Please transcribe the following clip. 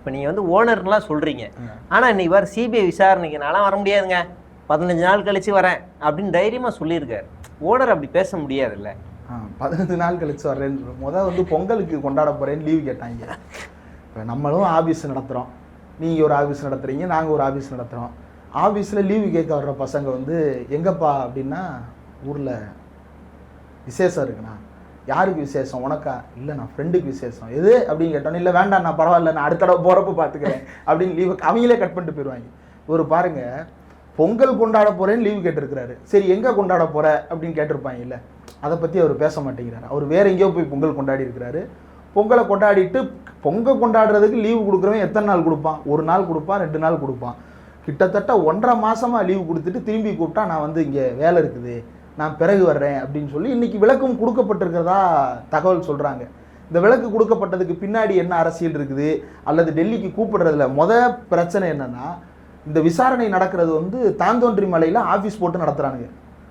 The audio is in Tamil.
இப்போ நீங்கள் வந்து ஓனர்லாம் சொல்கிறீங்க, ஆனால் இன்னைக்கு வர சிபிஐ விசாரணைக்கு நான்லாம் வர முடியாதுங்க, 15 நாள் கழிச்சு வரேன் அப்படின்னு தைரியமாக சொல்லியிருக்காரு. ஓனர் அப்படி பேச முடியாதுல்ல. 15 நாள் கழிச்சு வர்றேன்னு வந்து பொங்கலுக்கு கொண்டாட போகிறேன்னு லீவு கேட்டாங்க. இப்போ நம்மளும் ஆஃபீஸ் நடத்துகிறோம், நீங்கள் ஒரு ஆஃபீஸ் நடத்துகிறீங்க, நாங்கள் ஒரு ஆஃபீஸ் நடத்துகிறோம். ஆஃபீஸில் லீவு கேட்க வர்ற பசங்க வந்து எங்கப்பா அப்படின்னா ஊரில் விசேஷம் இருக்குண்ணா. யாருக்கு விசேஷம்? உனக்கா? இல்லை நான் ஃப்ரெண்டுக்கு விசேஷம். எது அப்படின்னு கேட்டோன்னே, இல்லை வேண்டாம் நான் பரவாயில்ல நான் அடுத்த தடவை போகிறப்ப பார்த்துக்கிறேன் அப்படின்னு லீவு அவங்களே கட் பண்ணிட்டு போயிடுவாங்க. ஒரு பாருங்கள், பொங்கல் கொண்டாட போகிறேன்னு லீவு கேட்டிருக்கிறாரு, சரி எங்கே கொண்டாட போகிற அப்படின்னு கேட்டிருப்பாங்க. இல்லை, அதை பற்றி அவர் பேச மாட்டேங்கிறார். அவர் வேறு எங்கேயோ போய் பொங்கல் கொண்டாடி இருக்கிறாரு. பொங்கலை கொண்டாடிட்டு பொங்கல் கொண்டாடுறதுக்கு லீவு கொடுக்குறவன் எத்தனை நாள் கொடுப்பான்? 1 நாள் கொடுப்பான், 2 நாள் கொடுப்பான். கிட்டத்தட்ட 1.5 மாதமாக லீவு கொடுத்துட்டு திரும்பி கூப்பிட்டா நான் வந்து இங்கே வேலை இருக்குது, நான் பிறகு வர்றேன் அப்படின்னு சொல்லி இன்றைக்கி விளக்கம் கொடுக்கப்பட்டிருக்கிறதா தகவல் சொல்கிறாங்க. இந்த விளக்கு கொடுக்கப்பட்டதுக்கு பின்னாடி என்ன அரசியல் இருக்குது, அல்லது டெல்லிக்கு கூப்பிடுறதுல பிரச்சனை என்னென்னா, இந்த விசாரணை நடக்கிறது வந்து தாந்தோன்றி மலையில் ஆஃபீஸ் போட்டு நடத்துகிறானுங்க.